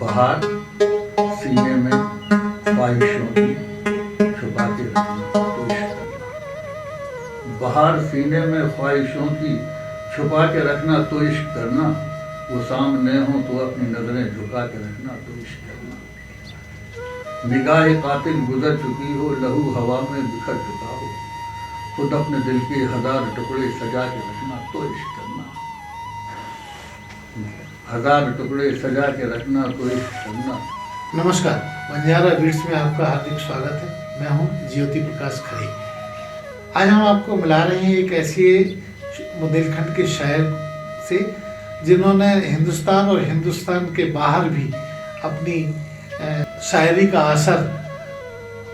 बाहर सीने में ख्वाहिशों की छुपा के रखना तो इश्क करना। बाहर सीने में ख्वाहिशों की छुपा के रखना तो इश्क करना। वो सामने हो तो अपनी नजरें झुका के रखना तो इश्क करना। निगाह कातिल गुजर चुकी हो, लहू हवा में बिखर चुका हो, खुद अपने दिल के 1000 टुकड़े सजा के रखना तो इश्क करना। 1000 टुकड़े सजा के रखना तो इश्क करना। नमस्कार, बंजारा बीट्स में आपका हार्दिक स्वागत है। मैं हूं ज्योति प्रकाश खरे। आज हम आपको मिला रहे हैं एक ऐसे बुंदेलखंड के शायर से जिन्होंने हिंदुस्तान और हिंदुस्तान के बाहर भी अपनी शायरी का असर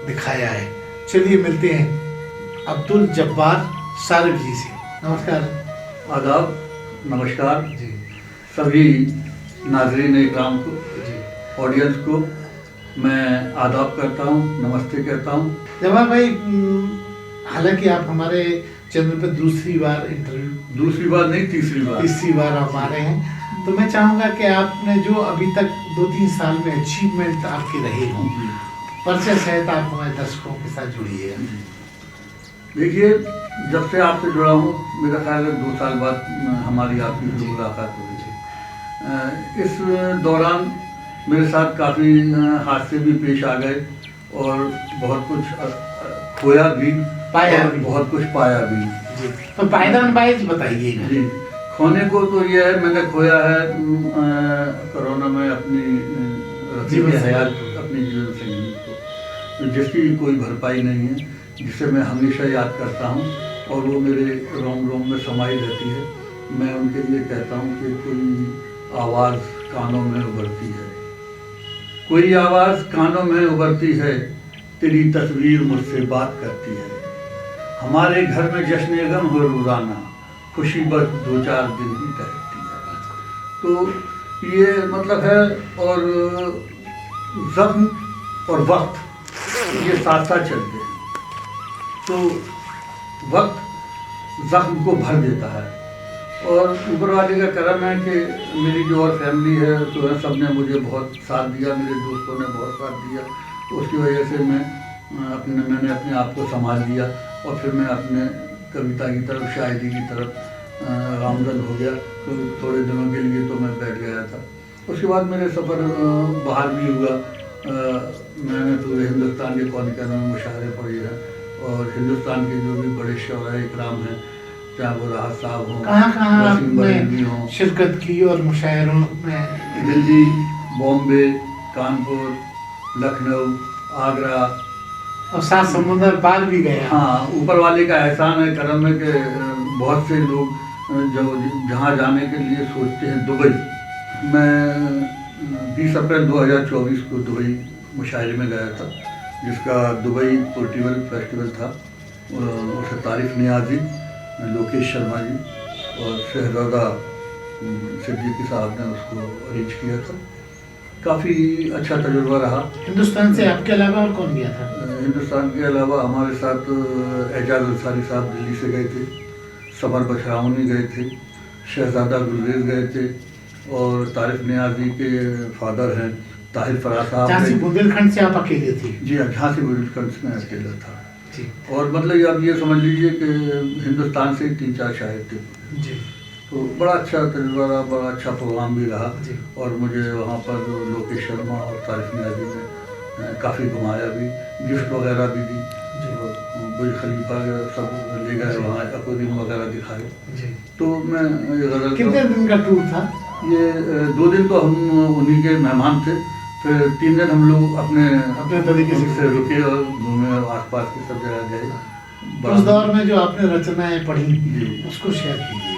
दिखाया है। चलिए मिलते हैं अब्दुल जब्बार सारिफ जी से। नमस्कार। आदाब, नमस्कार जी। सभी नाजरीन इकराम को, ऑडियंस को मैं आदाब करता हूँ, नमस्ते कहता हूँ। जब्बार भाई, हालांकि आप हमारे चैनल पर दूसरी बार दूसरी बार नहीं, तीसरी बार आप आ रहे हैं, तो मैं चाहूँगा कि आपने जो अभी तक 2-3 साल में अचीवमेंट आपके रहे हों, परिचय सहित आप हमारे दर्शकों के साथ जुड़िए। देखिए, जब से आपसे जुड़ा हूँ, मेरा ख्याल है 2 साल बाद हमारी आपकी मुलाकात हुई थी। इस दौरान मेरे साथ काफ़ी हादसे भी पेश आ गए और बहुत कुछ खोया भी, पाया और भी, बहुत कुछ पाया भी। जी, तो पायदान बाइज बताइएगा। जी, खोने को तो ये है, मैंने खोया है कोरोना में अपनी जीवन हयात, अपनी जीवन शैली को, जिसकी कोई भरपाई नहीं है, जिसे मैं हमेशा याद करता हूँ और वो मेरे रोम रोम में समाई रहती है। मैं उनके लिए कहता हूँ कि कोई आवाज़ कानों में उभरती है, कोई आवाज़ कानों में उभरती है, तेरी तस्वीर मुझसे बात करती है। हमारे घर में जश्न गम हो रोज़ाना, खुशी बस 2-4 दिन ही ठहरती है। तो ये मतलब है। और ज़ख्म और वक्त ये साथ साथ चलते हैं, तो वक्त ज़ख्म को भर देता है। और ऊपर वाले का करम है कि मेरी जो और फैमिली है तो है, सब ने मुझे बहुत साथ दिया, मेरे दोस्तों ने बहुत साथ दिया। तो उसकी वजह से मैंने अपने आप को संभाल लिया और फिर मैं अपने कविता की तरफ, शायरी की तरफ गामजन हो गया। तो थोड़े दिनों के लिए तो मैं बैठ गया था। उसके बाद मेरे सफ़र बाहर भी हुआ। मैंने पूरे हिंदुस्तान के कोने-कोने में मुशायरे पढ़े हैं और हिंदुस्तान के जो भी बड़े शौरा इकराम हैं, चाहे वो राहत साहब हों, कहाँ वसीम बरेलवी हों, शिरकत की और मुशायरों में? दिल्ली, बॉम्बे, कानपुर, लखनऊ, आगरा और 7 समुंदर पार भी गए। हाँ, ऊपर वाले का एहसान है, करम है कि बहुत से लोग जो जहाँ जाने के लिए सोचते हैं, दुबई। मैं 20 अप्रैल 2024 को दुबई मुशायरे में गया था, जिसका दुबई पोर्टेबल फेस्टिवल था। उसे तारिक नियाजी, लोकेश शर्मा जी और शहजादा सिद्दीकी साहब ने उसको अरेंज किया था। काफ़ी अच्छा तजुर्बा रहा। हिंदुस्तान से आपके अलावा और कौन गया था? हिंदुस्तान के अलावा हमारे साथ एजाज अंसारी साहब दिल्ली से गए थे, समर बशराउनी गए थे, शहजादा गुलरेज गए थे और तारिक नियाजी के फादर हैं ताहिर फराज साहब। झांसी बुंदेलखंड से आप अकेले थे? जी हाँ, झांसी बुंदेलखंड से मैं अकेला था। जी। और मतलब आप ये समझ लीजिए कि हिंदुस्तान से 3-4 शायर थे जी। तो बड़ा अच्छा तजुर्बा रहा, बड़ा अच्छा प्रोग्राम भी रहा। जी। और मुझे वहाँ पर लोकेश शर्मा और तारिक नियाजी ने काफ़ी घुमाया भी, गिफ्ट वगैरह भी दी। बुर्ज खलीफा सब ले गए वहाँ, एक्वेरियम वगैरह दिखाए। जी। तो मैं ये गज़ल, कितने दिन का टूर था ये? 2 दिन तो हम उन्हीं के मेहमान थे, फिर 3 दिन हम लोग अपने तरीके से रुके और घूमे और आसपास की सब जगह गए। उस दौर में जो आपने रचनाएं पढ़ी जी, उसको शेयर कीजिए।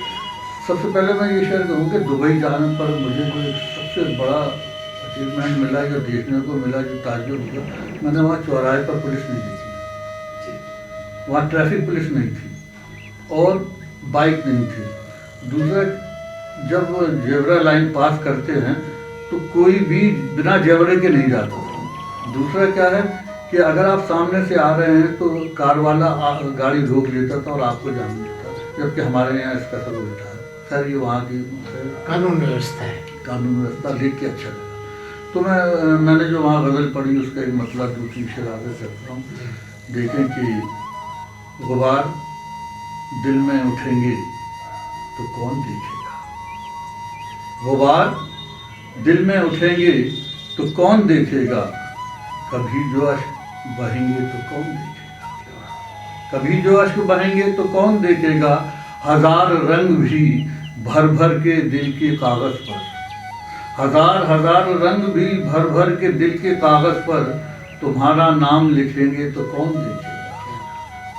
सबसे पहले मैं ये शेयर करूँ कि दुबई जाने पर मुझे जो सबसे बड़ा अचीवमेंट मिला, जो देखने को मिला, जो ताज्जुब हुआ, मैंने वहाँ चौराहे पर पुलिस नहीं देखी, वहाँ ट्रैफिक पुलिस नहीं थी और बाइक नहीं थी। दूसरा, जब जेब्रा लाइन पास करते हैं तो कोई भी बिना जेब्रे के नहीं जाता। दूसरा क्या है कि अगर आप सामने से आ रहे हैं तो कार वाला गाड़ी रोक लेता था और आपको जाने देता, जबकि हमारे यहाँ इसका सब उल्टा है। खैर, ये वहाँ की कानून व्यवस्था है। कानून व्यवस्था देख के अच्छा लगा। तो मैंने जो वहाँ गज़ल पढ़ी उसका एक मतलब दूसरी शराब से करता हूँ। देखें कि गुबार दिल में उठेंगे तो कौन देखेगा, गुबार दिल में उठेंगे तो कौन देखेगा, कभी जो अश्क बहेंगे तो कौन देखेगा, कभी जो अश्क बहेंगे तो कौन देखेगा, हजार रंग भी भर भर के दिल के कागज़ पर, हजार हजार रंग भी भर भर के दिल के कागज़ पर, तुम्हारा नाम लिखेंगे तो कौन देखेगा,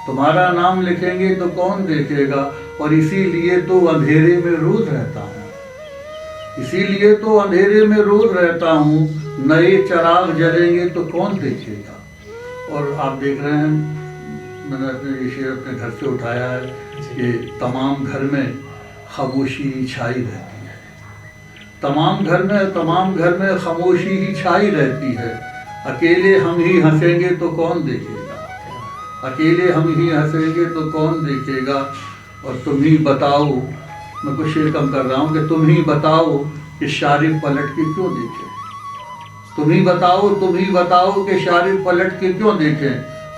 तुम्हारा नाम लिखेंगे तो कौन देखेगा। और इसीलिए तो अंधेरे में रोज रहता हूँ, इसीलिए तो अंधेरे में रोज रहता हूँ, नए चिराग जलेंगे तो कौन देखेगा। और आप देख रहे हैं, मैंने अपने ये शेर अपने घर से उठाया है कि तमाम घर में खामोशी छाई रहती है, तमाम घर में खामोशी ही छाई रहती है, अकेले हम ही हंसेंगे तो कौन देखेगा, अकेले हम ही हंसेंगे तो कौन देखेगा। और तुम ही बताओ, मैं कुछ शेर कम कर रहा हूँ, कि तुम ही बताओ कि शारिक पलट के क्यों देखे, तुम ही बताओ कि शारिक पलट के क्यों देखें,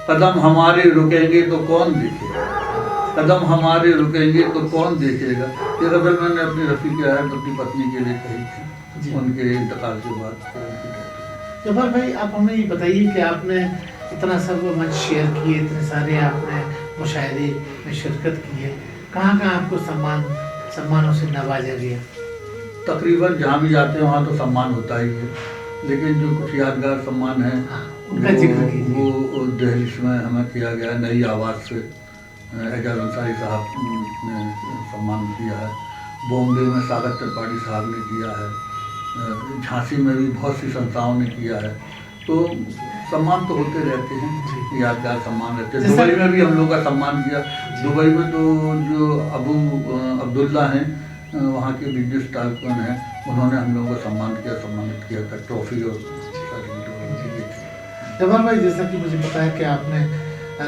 कदम हमारे रुकेंगे तो कौन देखेगा, कदम हमारे रुकेंगे तो कौन देखेगा। ये गज़ल मैंने अपनी रफ़ी की आयत अपनी पत्नी के लिए कही थी उनके इंतकाल के बाद। जब्बार भाई, आप हमें ये बताइए कि आपने इतना सब मंच शेयर किए, इतने सारे आपने मुशायरे में शिरकत की है, कहाँ कहाँ आपको सम्मानों से नवाजा गया? तकरीबन जहाँ भी जाते हैं वहाँ तो सम्मान होता ही है, लेकिन जो कुछ यादगार सम्मान है उनका जिक्र कीजिए। वो दिल्ली में हमें किया गया नई आवाज़ से, एजाज अंसारी साहब ने सम्मान किया है, बॉम्बे में सागर त्रिपाठी साहब ने किया है, झांसी में भी बहुत सी संस्थाओं ने किया है। तो सम्मान तो होते रहते हैं, यादगार सम्मान रहते हैं। दुबई में भी हम लोग का सम्मान किया, दुबई में तो जो अबू अब्दुल्ला हैं वहाँ के बिजनेस टाइकून हैं, उन्होंने हम लोगों को सम्मानित किया था, ट्रॉफी और जब्बार भाई, जैसा कि मुझे पता है कि आपने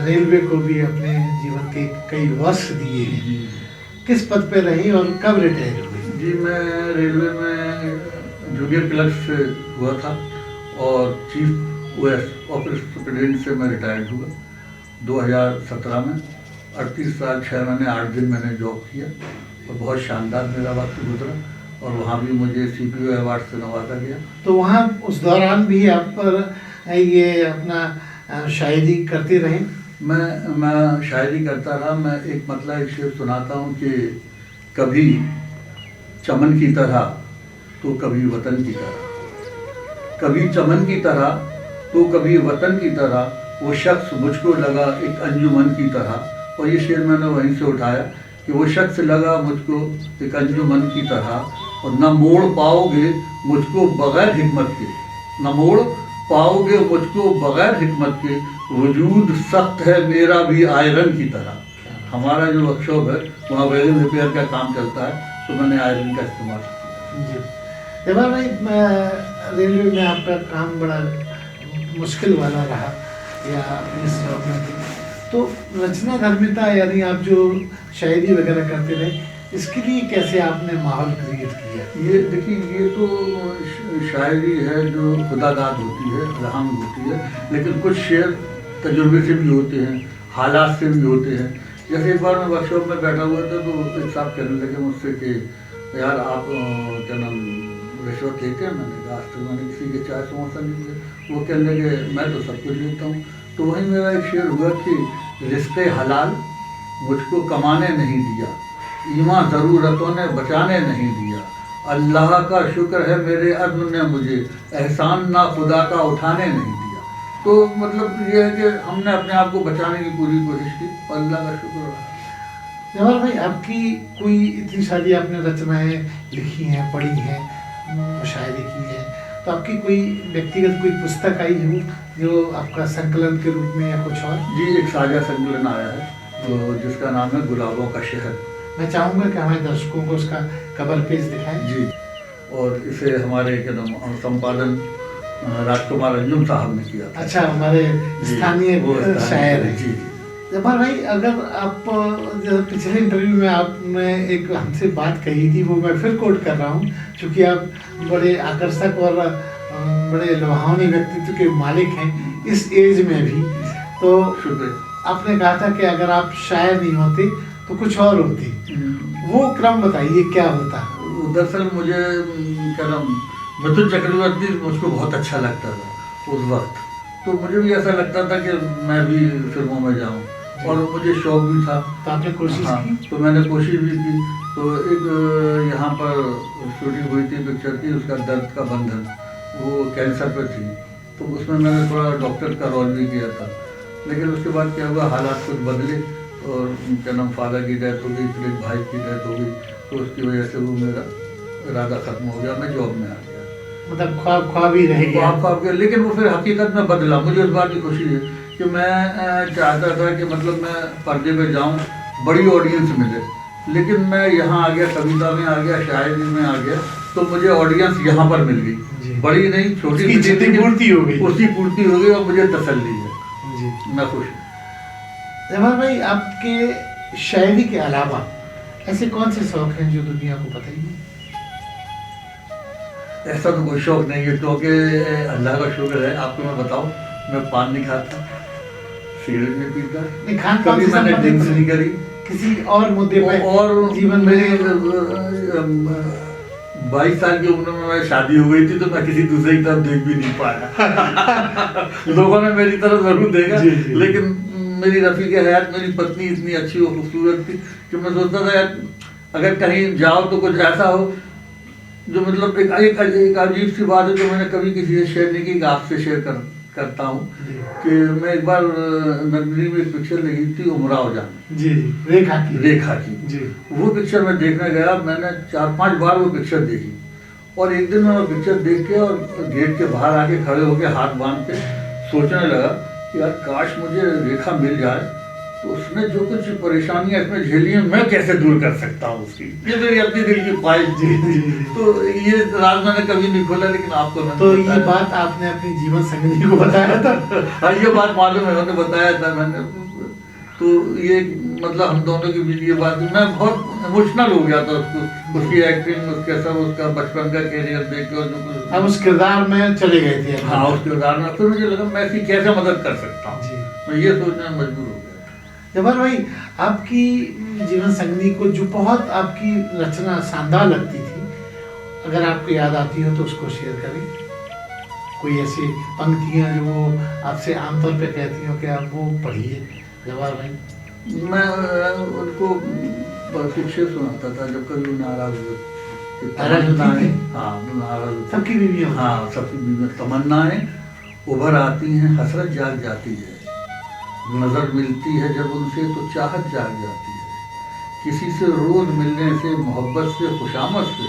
रेलवे को भी अपने जीवन के कई वर्ष दिए हैं, किस पद पे रही और कब रिटायर हुई? जी, मैं रेलवे में जूनियर क्लर्क से हुआ था और चीफ ऑफिस सुपरिटेंडेंट से मैं रिटायर्ड हुआ 2017 में। 38 साल 6 महीने 8 दिन मैंने जॉब किया और बहुत शानदार मेरा वक्त गुजरा, और वहाँ भी मुझे CPO अवार्ड से नवाजा गया। तो वहाँ उस दौरान भी आप पर ये अपना शायरी करते रहे? मैं शायरी करता रहा। मैं एक शेर सुनाता हूँ कि कभी चमन की तरह तो कभी वतन की तरह, कभी चमन की तरह तो कभी वतन की तरह, वो शख्स मुझको लगा एक अंजुमन की तरह। और ये शेर मैंने वहीं से उठाया कि वो शख्स लगा मुझको एक अंजुमन की तरह, और न मोड़ पाओगे मुझको बगैर हिकमत के, न मोड़ पाओगे मुझको बगैर हिकमत के, वजूद सख्त है मेरा भी आयरन की तरह। हमारा जो वर्कशॉप है वहाँ वेल्डिंग रिपेयर का काम चलता है, तो मैंने आयरन का इस्तेमाल किया। जी जब्बार भाई, रेलवे में आपका काम बड़ा मुश्किल वाला रहा या इस जॉब में थी, तो रचना धर्मिता यानी आप जो शायरी वगैरह करते रहे, इसके लिए कैसे आपने माहौल क्रिएट किया? ये देखिए, ये तो शायरी है जो खुदादाद होती है, रहम होती है, लेकिन कुछ शेर तजुर्बे से भी होते हैं, हालात से भी होते हैं। जैसे एक बार मैं वर्कशॉप में बैठा हुआ था तो एक साहब कहने लगे मुझसे कि यार आप क्या नाम रिश्वत लेते हैं? मैंने कहा आज तक मैंने किसी के चाय समोसा नहीं लिया। वो कहने लगे मैं तो सब कुछ लेता हूँ। तो वहीं मेरा एक शेर हुआ कि रिज़्क़े हलाल मुझको कमाने नहीं दिया, ईमान ज़रूरतों ने बचाने नहीं दिया, अल्लाह का शुक्र है मेरे अज़्म ने मुझे एहसान ना खुदा का उठाने नहीं दिया। तो मतलब ये है कि हमने अपने आप को बचाने की पूरी कोशिश की, अल्लाह का शुक्र रहा। जब्बार भाई, आपकी कोई इतनी सारी आपने रचनाएं लिखी हैं, पढ़ी हैं, मुशायरे की हैं, तो आपकी कोई व्यक्तिगत कोई पुस्तक आई हो जो आपका संकलन के रूप में या कुछ और? जी, एक साझा संकलन आया है तो जिसका नाम है गुलाबों का शहर। मैं चाहूँगा कि हमारे दर्शकों को उसका कवर पेज दिखाएं। जी, और इसे हमारे क्या नाम संपादन राजकुमार अंजुम साहब ने किया था। अच्छा, हमारे स्थानीय शायर हैं। जी। जब्बार भाई, अगर आप पिछले इंटरव्यू में आपने एक हमसे बात कही थी, वो मैं फिर कोट कर रहा हूँ, क्योंकि आप बड़े आकर्षक और बड़े लुभावने व्यक्तित्व के मालिक हैं इस एज में भी। तो शुक्रिया। आपने कहा था कि अगर आप शायर नहीं होते तो कुछ और होते, वो क्रम बताइए क्या होता? दरअसल मुझे क्या नाम मिथुन चक्रवर्ती मुझको बहुत अच्छा लगता था उस वक्त, तो मुझे भी ऐसा लगता था कि मैं भी फिल्मों में जाऊं, और मुझे शौक भी था। तो आपने कोशिश की? तो मैंने कोशिश भी की। तो एक यहाँ पर शूटिंग हुई थी पिक्चर की, उसका दर्द का बंधन, वो कैंसर पर थी, तो उसमें मैंने थोड़ा डॉक्टर का रोल भी किया था। लेकिन उसके बाद क्या हुआ, हालात कुछ बदले और क्या नाम फादर की डेथ हो गई, फिर एक भाई की डेथ हो गई, तो उसकी वजह से वो मेरा इरादा ख़त्म हो गया, मैं जॉब में आ गया। मतलब ख्वाब ही रह गया। ख्वाब गया, लेकिन वो फिर हकीकत में बदला। मुझे उस बात की खुशी है कि मैं चाहता था कि मतलब मैं पर्दे पे जाऊं, बड़ी ऑडियंस मिले, लेकिन मैं यहाँ आ गया, कविता में आ गया, शायरी में आ गया, तो मुझे ऑडियंस यहाँ पर मिल गई, बड़ी नहीं छोटी, पूर्ति हो गई, उसकी पूर्ति हो गई और मुझे तसल्ली है जी, मैं खुश हूँ। जमाल भाई, आपके शायरी के अलावा ऐसे कौन से शौक हैं जो दुनिया को पता ही नहीं? ऐसा तो कोई शौक नहीं है, क्योंकि अल्लाह का शुक्र है। आपको मैं बताऊं, मैं पान नहीं खाता, सिगरेट नहीं पीता, नहीं खान कभी मैंने ड्रिंक्स नहीं करी। किसी और मुद्दे पे और जीवन मेरी में 22 साल की उम्र में मैं शादी हो गई थी, तो मैं किसी दूसरे की तरफ देख भी नहीं पाया। लोगों ने मेरी तरफ जरूर देखा, लेकिन मेरी रफीक हयात, मेरी पत्नी इतनी अच्छी और खूबसूरत थी कि मैं सोचता था यार अगर कहीं जाओ तो कुछ ऐसा हो जो मतलब एक अजीब सी बात है जो मैंने कभी किसी से शेयर नहीं की, आपसे शेयर करता हूँ कि मैं एक बार नगरी में एक पिक्चर लगी थी उमराव जान जी, रेखा की जी। वो पिक्चर मैं देखने गया, मैंने 4-5 बार वो पिक्चर देखी, और एक दिन मैं वो पिक्चर देख के और गेट के बाहर आके खड़े होके हाथ बांध के सोचने लगा कि यार काश मुझे रेखा मिल जाए, तो उसने जो कुछ परेशानियां इसमें झेली हैं मैं कैसे दूर कर सकता हूँ उसकी, ये मेरी अपनी दिल की ख्वाहिश थी। तो ये राज मैंने कभी नहीं खोला, लेकिन आपको मैंने तो ये बात आपने अपनी जीवन संगनी को बताया था? हाँ, ये बात मालूम है, मैंने बताया था मैंने। तो ये मतलब हम दोनों के बीच ये बात, मैं बहुत इमोशनल हो गया था उसको, उसकी एक्टिंग, उसके सब, उसका बचपन का कैरियर देख के, और जो कुछ हम उस किरदार में चले गए थे। हाँ, उस किरदार में फिर मुझे लगा मैं इसकी कैसे मदद कर सकता हूँ, मैं ये सोचने में मजबूर हो गया। जवाहर भाई, आपकी जीवन संगनी को जो बहुत आपकी रचना शानदार लगती थी, अगर आपको याद आती हो तो उसको शेयर करें। कोई ऐसी पंक्तियाँ जो वो आपसे आमतौर पे कहती हो कि आप वो पढ़िए जवाहर भाई। मैं उनको शिक्षक सुनाता था जब कभी वो नाराज हुए। हाँ, नाराज, सबकी बीवियाँ, हाँ सबकी बीवियाँ, तमन्नाएं उभर आती हैं, हसरत जाग जाती है, नजर मिलती है जब उनसे तो चाहत जाग जाती है, किसी से रोज मिलने से, मोहब्बत से, खुशामद से,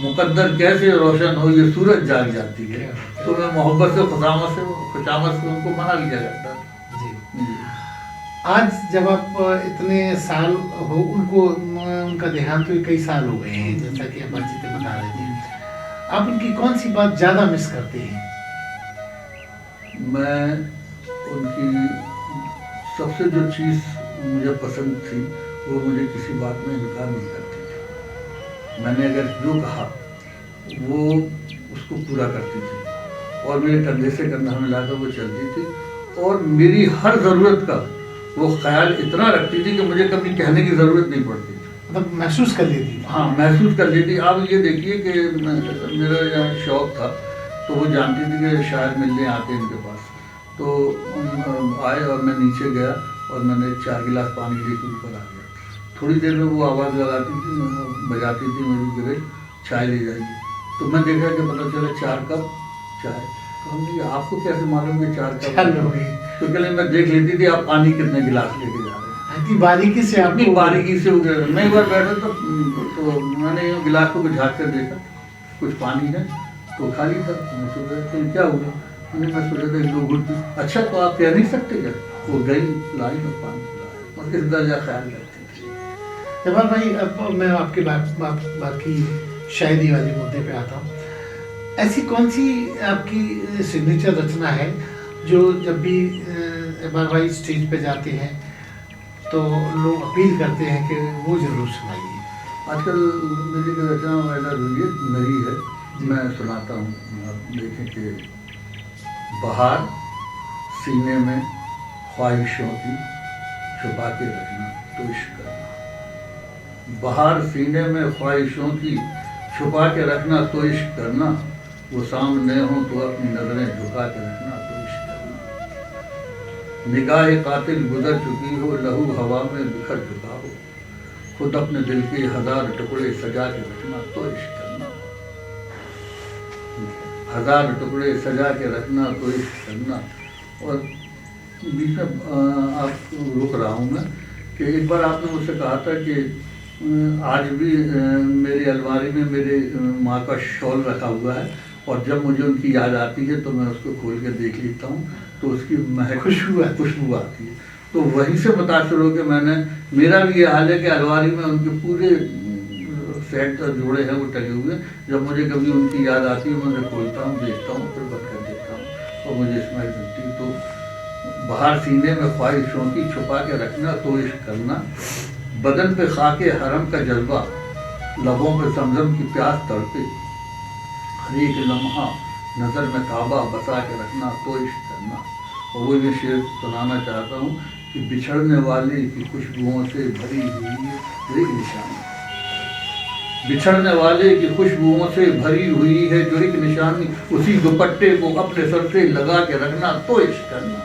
मुकद्दर कैसे रोशन हो ये सूरज जाग जाती है। तो मैं मोहब्बत से, खुशामद से उनको मना लिया जाता था जी। आज जब आप इतने साल हो, उनका देहांत हुए कई साल हो गए हैं, जैसा कि आप बातचीत में बता रहे थे, आप उनकी कौन सी बात ज्यादा मिस करते हैं? मैं उनकी सबसे जो चीज़ मुझे पसंद थी, वो मुझे किसी बात में इनकार नहीं करती थी। मैंने अगर जो कहा वो उसको पूरा करती थी, और मेरे कंधे से कंधा मिलाकर वो चलती थी, और मेरी हर ज़रूरत का वो ख्याल इतना रखती थी कि मुझे कभी कहने की ज़रूरत नहीं पड़ती थी। मतलब महसूस कर लेती? हाँ, महसूस कर लेती। आप ये देखिए कि मेरा यहाँ शौक था, तो वो जानती थी कि शायद मिलने आते इनके पास, तो आए और मैं नीचे गया और मैंने 4 गिलास पानी लेकर ऊपर आ गया। थोड़ी देर में वो आवाज़ लगाती थी, बजाती थी मेरी गिरज, चाय ले जाइए। तो मैं देखा कि पता चला 4 कप चाय। तो हमने आपको कैसे मालूम कि 4 कप? तो कहले मैं देख लेती थी आप पानी कितने गिलास लेके जा रहे हैं। इतनी बारीकी से, अपनी बारीकी से उधर। मैं एक बार बैठा तो मैंने गिलास को झाँक कर देखा, कुछ पानी है तो खाली था। मैं सोचा तो क्या हुआ, मैं सोचा था 2 घुट। अच्छा, तो आप कह नहीं सकते क्या? वो गई लाई और पानी पिलाया, और इस दर्जा ख्याल करती थी। जवाहर भाई, अब मैं आपके बाकी शायरी वाले मुद्दे पे आता हूँ। ऐसी कौन सी आपकी सिग्नेचर रचना है जो जब भी जवाहर भाई स्टेज पे जाते हैं तो लोग अपील करते हैं कि वो जरूर सुनाइए? आजकल मेरी रचना वायरल हुई है, नई है, मैं सुनाता हूँ। आप देखें कि बहार सीने में ख्वाहिशों की छुपा के रखना तो इश्क करना। बहार सीने में ख्वाहिशों की छुपा के रखना तो इश्क करना। वो सामने हो तो अपनी नजरें झुका के रखना तो इश्क करना। निगाह कातिल गुजर चुकी हो, लहू हवा में बिखर चुका हो, खुद अपने दिल के 1000 टुकड़े सजा के रखना तो इश्क करना। 1000 टुकड़े सजा के रखना तो इश्क करना। और बीच में आप रुक रहा हूँ मैं कि एक बार आपने मुझसे कहा था कि आज भी मेरी अलमारी में मेरे माँ का शॉल रखा हुआ है और जब मुझे उनकी याद आती है तो मैं उसको खोल के देख लेता हूँ तो उसकी महक खुशबू आती है। तो वहीं से मुतासर हो के मैंने, मेरा भी ये हाल है कि अलमारी में उनके पूरे सेट जोड़े हैं वो टंगे हुए। जब मुझे कभी उनकी याद आती है मैं उन्हें खोलता हूँ, देखता हूँ, फिर बंद कर देता हूँ और मुझे स्माइल मिलती। तो बाहर सीने में ख्वाहिशों की छुपा के रखना तो इश्क करना। बदन पे खाके हरम का जज्बा, लबों पे समझम की प्यास तड़पे, हर एक लम्हा नज़र में काबा बसा के रखना तो इश्क करना। और वो ये शेर सुनाना चाहता हूँ कि बिछड़ने वाले की खुशबुओं से भरी हुई है जो एक निशानी। बिछड़ने वाले की खुशबुओं से भरी हुई है जो एक निशानी, उसी दुपट्टे को अपने सर से लगा के रखना तो इश्क करना।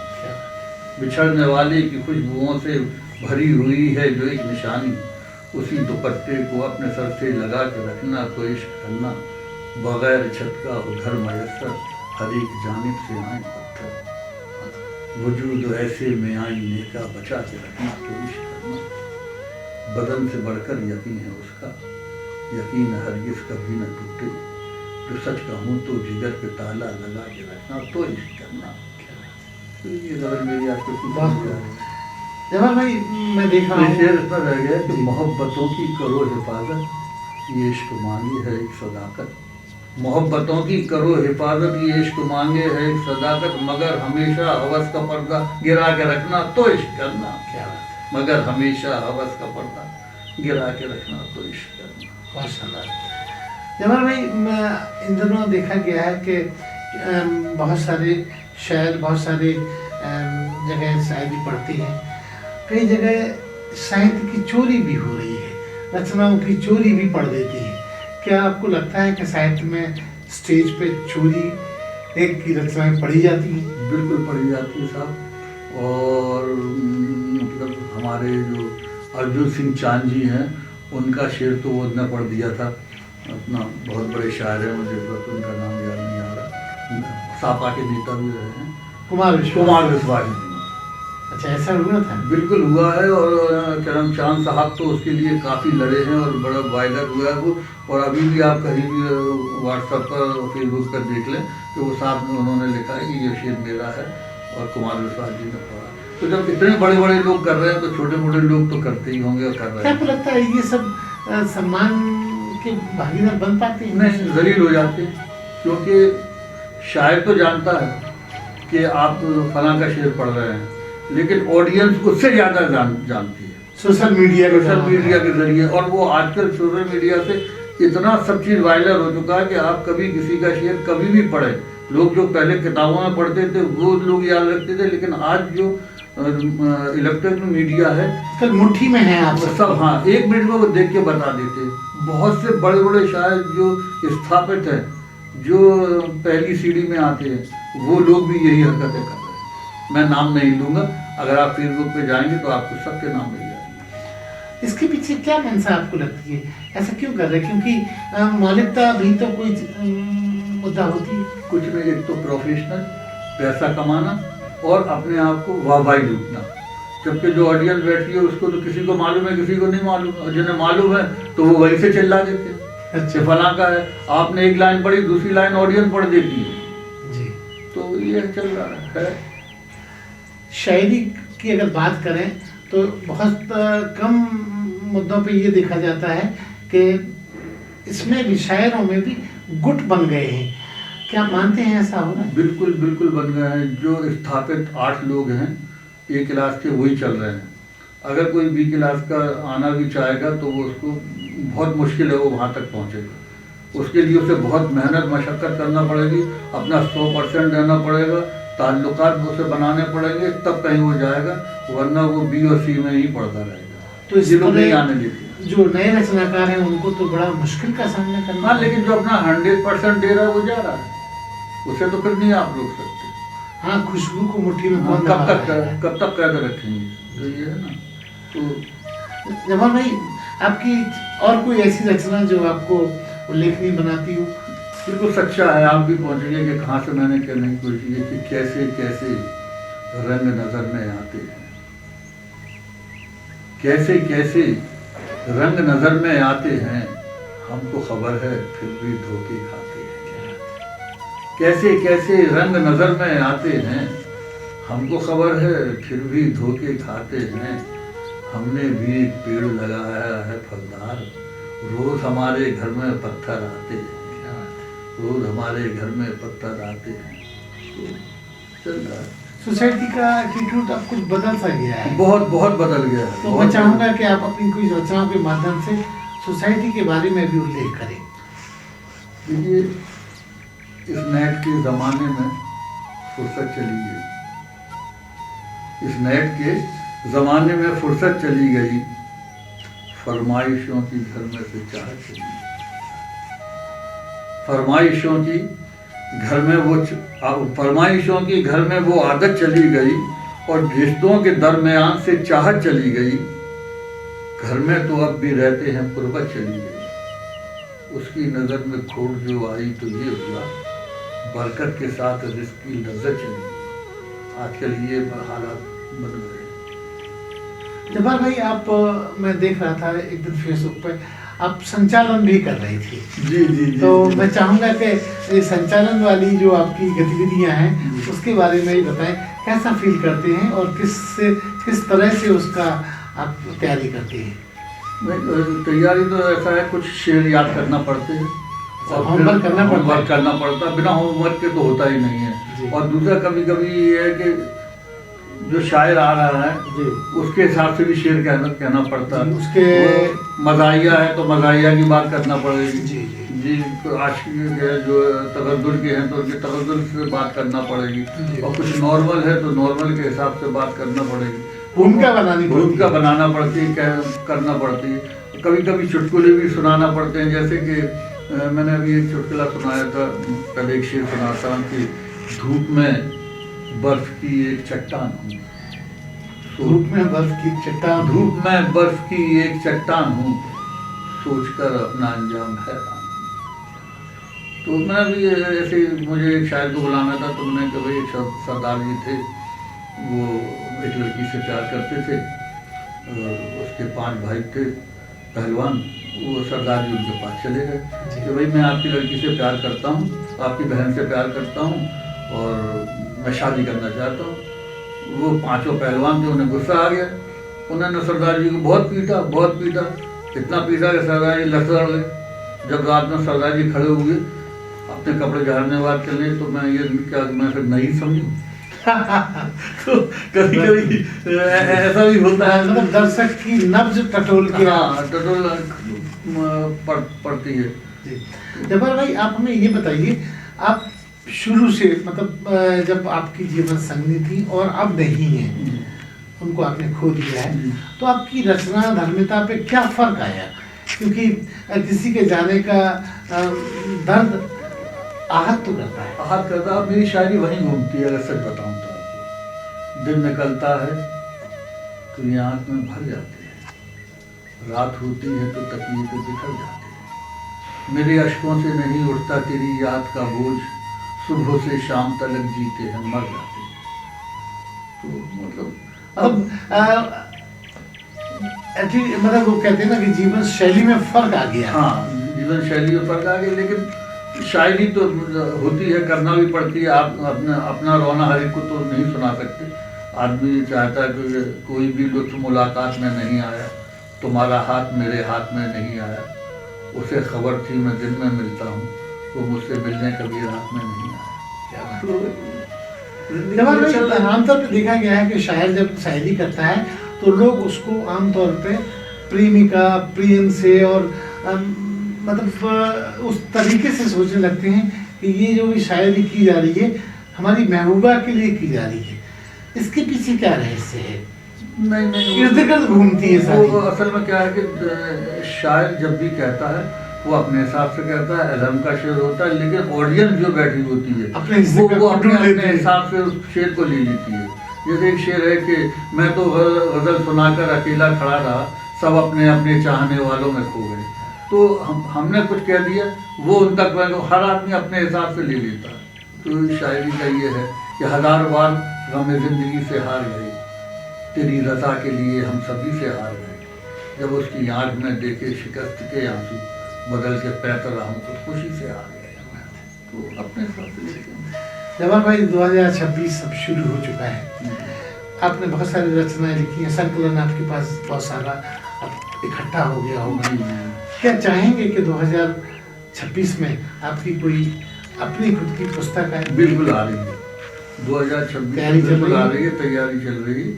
बिछड़ने वाले की खुशबुओं से भरी हुई है जो एक निशानी, उसी दुपट्टे को अपने सर से लगा के रखना तो इश्क करना। बगैर छत का हो घर मयसर, हर एक जानिब से आए पत्थर, वजूद ऐसे में आईने का बचा के रखना तो इश्क करना। बदन से बढ़कर यकीन है उसका, यकीन हरगिज़ कभी न टूटे, तो सच कहूँ तो जिगर पे ताला लगा के रखना तो इश्क करना। तो ये गलत मेरी आपको जवाब भाई मैं देख रहा हूँ शेर इतना रह गया कि मोहब्बतों की करो हिफाजत, ये इश्क मांगी है एक सदाकत। मोहब्बतों की करो हिफाजत, ये इश्क मांगे है एक सदाकत, मगर हमेशा हवस का पर्दा गिरा के रखना तो इश्क करना। क्या बात है, मगर हमेशा हवस का पर्दा गिरा के रखना तो इश्क करना। बहुत शानदार। जवाब भाई इन दिनों देखा गया है कि बहुत सारे शायर बहुत सारे जगह शायरी पढ़ती हैं, कई जगह साहित्य की चोरी भी हो रही है, रचनाओं की चोरी भी पढ़ देती हैं। क्या आपको लगता है कि साहित्य में स्टेज पे चोरी एक की रचनाएं पढ़ी जाती हैं? बिल्कुल पढ़ी जाती है साहब। और मतलब हमारे जो अर्जुन सिंह चांद जी हैं उनका शेर तो वो ने पढ़ दिया था, अपना बहुत बड़े शायर हैं, मुझे उनका नाम याद नहीं आ रहा, सापा के नेता भी रहे हैं, कुमार विश्वास जी। अच्छा, ऐसा हुआ था? बिल्कुल हुआ है। और करमचंद साहब तो उसके लिए काफ़ी लड़े हैं और बड़ा वायरल हुआ है वो। और अभी भी आप कहीं भी व्हाट्सएप पर फेसबुक पर देख लें कि वो साहब ने उन्होंने लिखा है कि ये शेर मेरा है और कुमार विश्वास जी ने पढ़ा। तो जब इतने बड़े बड़े लोग कर रहे हैं तो छोटे मोटे लोग तो करते ही होंगे और कर रहे हैं। क्या लगता है ये सब सम्मान के भागीदार बन पाते हैं? नहीं, जलील हो जाते हैं, क्योंकि शायर तो जानता है कि आप फलां का शेर पढ़ रहे हैं, लेकिन ऑडियंस उससे ज़्यादा जानती है सोशल मीडिया के जरिए। और वो आजकल सोशल मीडिया से इतना सब चीज़ वायरल हो चुका है कि आप कभी किसी का शेर कभी भी पढ़े, लोग जो पहले किताबों में पढ़ते थे वो लोग याद रखते थे, लेकिन आज जो इलेक्ट्रॉनिक मीडिया है कल मुट्ठी में है आप सब। हाँ, 1 मिनट में वो देख के बता देते। बहुत से बड़े बड़े शायर जो स्थापित हैं, जो पहली सीढ़ी में आते हैं, वो लोग भी यही हरकतें कर रहे हैं। मैं नाम नहीं लूँगा, अगर आप फेसबुक पे जाएंगे तो आपको सबके नाम मिल जाएंगे। इसके पीछे क्या मंशा आपको लगती है, ऐसा क्यों कर रहे हैं? क्योंकि मौलिकता भी तो कोई मुद्दा होती है। कुछ नहीं, एक तो प्रोफेशनल पैसा कमाना और अपने आप को वाहवाही लूटना। जबकि जो ऑडियंस बैठी है उसको तो किसी को मालूम है, किसी को नहीं मालूम, और जिन्हें मालूम है तो वो वहीं से चिल्ला देते हैं। अच्छा, फला का है, आपने एक लाइन पढ़ी, दूसरी लाइन ऑडियंस पढ़ देती है जी। तो ये चल रहा है। शायरी की अगर बात करें तो बहुत कम मुद्दों पे ये देखा जाता है कि इसमें भी शायरों में भी गुट बन गए हैं। क्या आप मानते हैं ऐसा हो रहा है? बिल्कुल बिल्कुल बन गए हैं। जो स्थापित 8 लोग हैं A क्लास के, वही चल रहे हैं। अगर कोई B क्लास का आना भी चाहेगा तो वो उसको बहुत मुश्किल है वो वहाँ तक पहुँचेगा। उसके लिए उसे बहुत मेहनत मशक्क़त करना पड़ेगी, अपना 100% देना पड़ेगा, ताल्लुकात उसे बनाने पड़ेंगे, तब कहीं वो जाएगा, वरना वो बी और सी में ही पड़ता रहेगा। तो इस ये लोग नहीं तरह आने देते। जो नए रचनाकार हैं उनको तो बड़ा मुश्किल का सामना करना हाँ, है। लेकिन जो अपना 100% दे रहा है वो जा रहा है, उसे तो फिर नहीं आप रोक सकते। हाँ, खुशबू को मुट्ठी में कौन कब दबा तक रहेगा? कब तक कैद रखेंगे, तो ये है ना। तो जवाहर भाई, आपकी और कोई ऐसी रचना जो आपको उल्लेखनीय बनाती हो? बिल्कुल सच्चा है, आप भी पहुंचेंगे कि कहाँ से मैंने कहने की कोशिश की कि कैसे कैसे रंग नजर में आते हैं, कैसे कैसे रंग नजर में आते हैं, हमको खबर है फिर भी धोखे खाते हैं। कैसे कैसे रंग नजर में आते हैं, हमको खबर है फिर भी धोखे खाते हैं। हमने भी एक पेड़ लगाया है फलदार, रोज हमारे घर में पत्थर आते हैं, रोज हमारे घर में पत्थर आते हैं। तो चल रहा है, सोसाइटी का एटीट्यूड अब कुछ बदल सा गया है। बहुत बहुत बदल गया है। तो मैं चाहूँगा कि आप अपनी कोई रचनाओं के माध्यम से सोसाइटी के बारे में भी उल्लेख करें। देखिए, इस नेट के ज़माने में फुर्सत चली गई, इस नेट के ज़माने में फुर्सत चली गई, फरमाइशों की घर में से चाहत चली गई, फरमाइशों की घर में वो फरमाइशों की घर में वो आदत चली गई, और रिश्तों के दरमियान से चाहत चली गई। घर में तो अब भी रहते हैं, गुर्बत चली गई। उसकी नज़र में खोट जो आई तो ये हुआ, बरकत के साथ रिस्क की लज्जत चली गई। आजकल ये हालात बदल गए। जवाहर भाई, आप मैं देख रहा था एक दिन फेसबुक पे आप संचालन भी कर रही थी। जी जी जी। तो जी, मैं चाहूँगा कि ये संचालन वाली जो आपकी गतिविधियाँ हैं उसके बारे में ही बताएं, कैसा फील करते हैं और किस तरह से उसका आप तैयारी करते हैं? तैयारी तो ऐसा है, कुछ शेर याद करना पड़ते हैं और होमवर्क करना पड़ता है। होमवर्क करना पड़ता है, बिना होमवर्क के तो होता ही नहीं जी। है। और दूसरा कभी कभी ये है कि जो शायर आ रहा है जी, उसके हिसाब से भी शेर कहना पड़ता है। उसके मज़ाहिया है तो मज़ाहिया की बात करना पड़ेगी। जी जी, आशिकी के जो तगद्दुल के हैं तो उनके तगद्दुल से बात करना पड़ेगी, जी। और कुछ नॉर्मल है तो नॉर्मल के हिसाब से बात करना पड़ेगी, भूमिका बनानी पड़ती है। भूमिका बनाना पड़ती है, करना पड़ती है। कभी कभी चुटकुले भी सुनाना पड़ते हैं, जैसे कि मैंने अभी एक चुटकुला सुनाया था, कल एक शेर सुनाता हूँ कि धूप में बर्फ की एक चट्टान हूँ, धूप में बर्फ की चट्टान, धूप में बर्फ की एक चट्टान हूँ, सोचकर अपना अंजाम हैरान। तो मैं भी ऐसे मुझे एक शायर को बुलाना था, तो मैंने कहा भाई, एक सरदार जी थे, वो एक लड़की से प्यार करते थे, और उसके 5 भाई थे पहलवान। वो सरदार जी उनके पास चले गए कि भाई मैं आपकी लड़की से प्यार करता हूँ, आपकी बहन से प्यार करता हूँ, और मैं शादी करना चाहता हूँ। वो 5 पहलवान थे, उन्हें गुस्सा आ गया, उन्होंने सरदार जी को बहुत पीटा, इतना पीटा कि सरदार जी लड़खड़ गए। जब रात में सरदार जी खड़े हुए अपने कपड़े झाड़ने बात करने, तो मैं ये क्या मैं फिर नहीं समझूं। तो कभी कभी ऐसा भी होता है, मतलब दर्शक की नब्ज टटोल के टटोल पड़ती है। जी। जवाहर भाई, आप हमें ये बताइए, आप शुरू से मतलब जब आपकी जीवन संगनी थी और अब नहीं है, उनको आपने खो दिया है, तो आपकी रचना धर्मिता पे क्या फर्क आया? क्योंकि किसी के जाने का दर्द आहत तो करता है। आहत करता है। मेरी शायरी वहीं घूमती है, अगर सच बताऊं तो आपको। दिन निकलता है तो ये आँख में भर जाते हैं, रात होती है तो तकिए पे बिखर जाते हैं। मेरे अश्कों से नहीं उठता तेरी याद का बोझ, सुबह से शाम तक जीते हैं मर जाते हैं। तो मतलब मतलब वो कहते हैं ना कि जीवन शैली में फर्क आ गया। हाँ, जीवन शैली में फर्क आ गया, लेकिन शायरी तो होती है, करना भी पड़ती है। आप अपना रोना हर एक को तो नहीं सुना सकते। आदमी चाहता है कि कोई भी लुत्फ मुलाकात में नहीं आया, तुम्हारा हाथ मेरे हाथ में नहीं आया, उसे खबर थी मैं दिन में मिलता हूँ, वो मुझसे मिलने कभी रात में नहीं आया। तो आमतौर पर देखा गया है कि शायर जब शायरी करता है तो लोग उसको आमतौर पे प्रेमिका प्रेम से और मतलब उस तरीके से सोचने लगते हैं कि ये जो भी शायरी की जा रही है हमारी महबूबा के लिए की जा रही है, इसके पीछे क्या रहस्य है? नहीं इर्द गिर्द घूमती है सारी। वो असल में क्या है कि शायर जब भी कहता है वो अपने हिसाब से कहता है, अलम का शेर होता है, लेकिन ऑडियंस जो बैठी होती है वो अपने हिसाब से उस शेर को ले लेती है। जैसे एक शेर है कि मैं तो गजल सुनाकर अकेला खड़ा रहा, सब अपने अपने चाहने वालों में खो गए। तो हमने कुछ कह दिया, वो उन तक हर आदमी अपने हिसाब से ले लेता है। तो शायरी का ये है कि हजार बार गम जिंदगी से हार गए, तेरी रज़ा के लिए हम सभी से हार गए, जब उसकी आँख में देखे शिकस्त के आंसू, बदल के पैतर हम तो खुशी से हार गए। तो अपने हिसाब से लिखते हैं। जवान भाई 2026 अब शुरू हो चुका है, आपने बहुत सारी रचनाएं लिखी हैं, संकलन आपके पास बहुत सारा अब इकट्ठा हो गया होगा। क्या चाहेंगे कि 2026 में आपकी कोई अपनी खुद की पुस्तक है? बिल्कुल आ रही है, 2026 बिल्कुल आ रही है, तैयारी चल रही है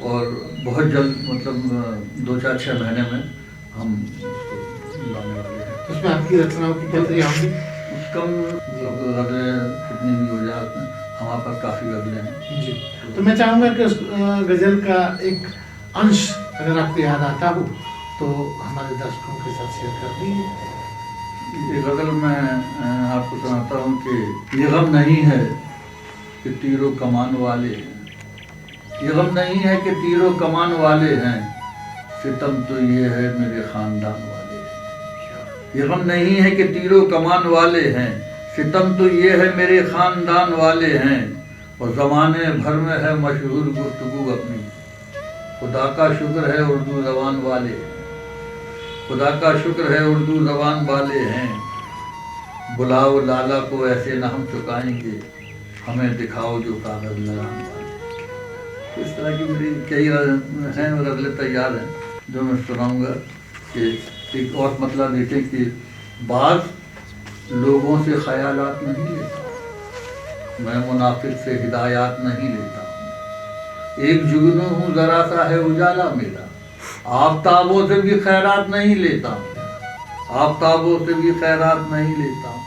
और बहुत जल्द, मतलब 2-4-6 महीने में हम लाने वाले हैं। उसमें आपकी रचनाओं की गजलें होंगी? कम गजलें कितनी भी हो जाए, हमारे पास काफ़ी गजलें हैं जी। तो मैं चाहूँगा कि उस गजल का एक अंश अगर आपको याद आता हो तो हमारे दर्शकों के साथ शेयर कर दीजिए। ये गजल मैं आपको सुनाता हूँ कि ये गम नहीं है कि तीरों कमान वाले हैं, ये गम नहीं है कि तीरों कमान वाले हैं, सितम तो ये है मेरे ख़ानदान वाले हैं। ये गम नहीं है कि तीरों कमान वाले हैं, सितम तो ये है मेरे ख़ानदान वाले हैं, और ज़माने भर में है मशहूर गुफ्तगू अपनी, खुदा का शुक्र है उर्दू ज़बान वाले हैं, खुदा का शुक्र है उर्दू ज़बान वाले हैं, बुलाओ लाला को ऐसे न हम चुकाएंगे, हमें दिखाओ जो कागज़ लगान वाले। इस तरह की मेरी कई हैं गज़लें तैयार हैं जो मैं सुनाऊंगा। कि एक और मतलब देखें कि बाज़ लोगों से ख़यालात नहीं लेता, मैं मुनाफिक से हिदायत नहीं लेता हूँ, एक जुगनू हूँ ज़रा सा है उजाला मेरा, आफ़ताबों से भी खैरात नहीं लेता हूँ, आफ़ताबों से भी खैरात नहीं लेता हूँ,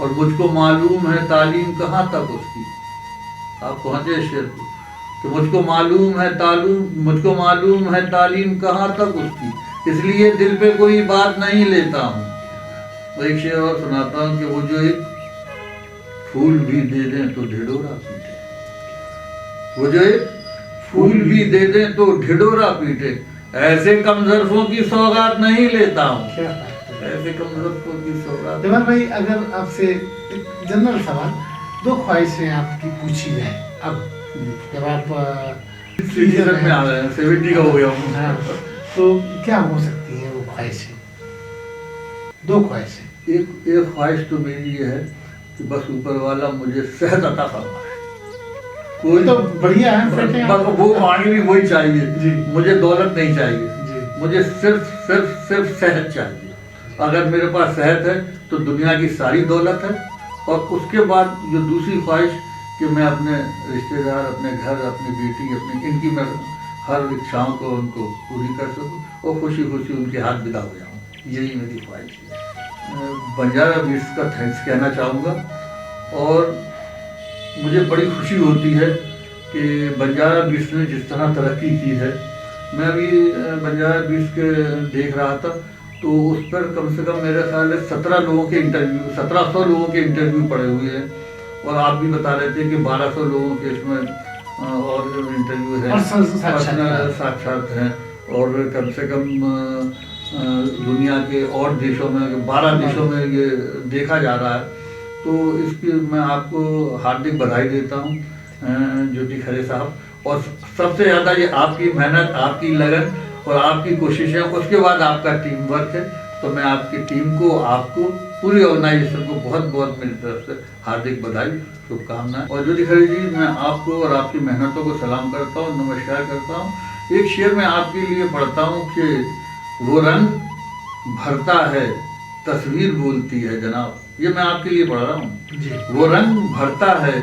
और मुझको मालूम है तालीम कहाँ तक उसकी। आप पहुँचे शेर को कि मुझको मालूम है तालीम कहाँ तक उसकी, इसलिए दिल पे कोई बात नहीं लेता हूँ। तो एक शेर और सुनाता हूँ कि वो जो एक फूल भी दे दें तो ढिढोरा पीटे, वो जो एक फूल भी दे दें तो ढिढोरा पीटे, ऐसे कमजरफों की सौगात नहीं लेता हूँ, ऐसे कमजरफों की सौगात। जवान भाई अगर आपसे एक जनरल सवाल, 2 ख्वाहिशें आपकी पूछी जाए अब, जब आप में आ रहे हैं, 70 का हो गया हूँ, हाँ, तो क्या हो सकती हैं वो ख्वाहिशें? 2 ख्वाहिशें। एक ख्वाहिश तो मेरी ये है कि बस ऊपर वाला मुझे सेहत अता फरमाए। कोई तो बढ़िया है, वो आगे भी वही चाहिए जी। मुझे दौलत नहीं चाहिए जी। मुझे सिर्फ सेहत चाहिए। अगर मेरे पास सेहत है तो दुनिया की सारी दौलत है, और उसके बाद जो दूसरी ख्वाहिश कि मैं अपने रिश्तेदार, अपने घर, अपनी बेटी, अपनी इनकी मैं हर इच्छाओं को उनको पूरी कर सकूं और खुशी खुशी उनके हाथ विदा हो जाऊं, यही मेरी ख्वाहिश है। बंजारा बीट्स का थैंक्स कहना चाहूँगा, और मुझे बड़ी खुशी होती है कि बंजारा बीट्स ने जिस तरह तरक्की की है। मैं अभी बंजारा बीट्स के देख रहा था तो उस पर कम से कम मेरे ख्याल है 1700 लोगों के इंटरव्यू पड़े हुए हैं, और आप भी बता रहे थे कि 1200 लोगों के इसमें और इंटरव्यू है, साक्षात हैं, और कम से कम दुनिया के और देशों में 12 देशों में ये देखा जा रहा है। तो इसकी मैं आपको हार्दिक बधाई देता हूँ ज्योति खरे साहब, और सबसे ज़्यादा ये आपकी मेहनत, आपकी लगन और आपकी कोशिशें, उसके बाद आपका टीम वर्क है। तो मैं आपकी टीम को, आपको, पूरी ऑर्गेनाइजेशन को बहुत बहुत मेरी तरफ से हार्दिक बधाई, शुभकामनाएं। और ज्योति खरे जी, मैं आपको और आपकी मेहनतों को सलाम करता हूँ, नमस्कार करता हूँ। एक शेर मैं आपके लिए पढ़ता हूँ कि वो रंग भरता है तस्वीर बोलती है जनाब, ये मैं आपके लिए पढ़ रहा हूँ। वो रंग भरता है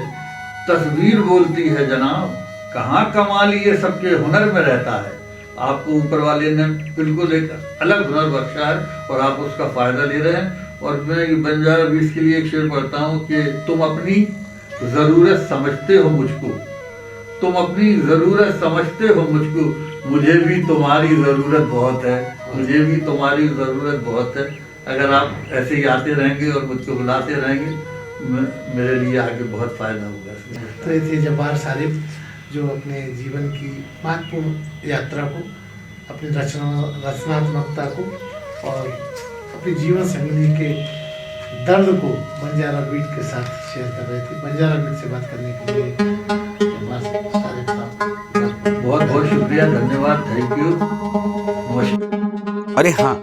तस्वीर बोलती है जनाब, कहाँ कमाल ये सबके हुनर में रहता है, आपको ऊपर वाले ने बिल्कुल एक अलग हुनर बख्शा है और आप उसका फ़ायदा ले रहे हैं। और मैं ये बंजारा बीट्स के लिए एक शेर पढ़ता हूँ कि तुम अपनी ज़रूरत समझते हो मुझको, तुम अपनी ज़रूरत समझते हो मुझको, मुझे भी तुम्हारी ज़रूरत बहुत है, मुझे भी तुम्हारी ज़रूरत बहुत है। अगर आप ऐसे ही आते रहेंगे और मुझको बुलाते रहेंगे, मेरे लिए आगे बहुत फ़ायदा होगा इसमें। तो ये थे जब्बार सारिफ, जो अपने जीवन की महत्वपूर्ण यात्रा को, अपनी रचनात्मकता को और अपनी जीवन संगिनी के दर्द को बंजारा बीट के साथ शेयर कर रहे थे। बंजारा बीट से बात करने के लिए जब्बार सारिफ साहब बहुत बहुत शुक्रिया, धन्यवाद, थैंक यू, नमस्कार। अरे हाँ,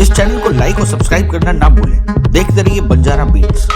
इस चैनल को लाइक और सब्सक्राइब करना ना भूलें। देखते रहिए बंजारा बीट्स।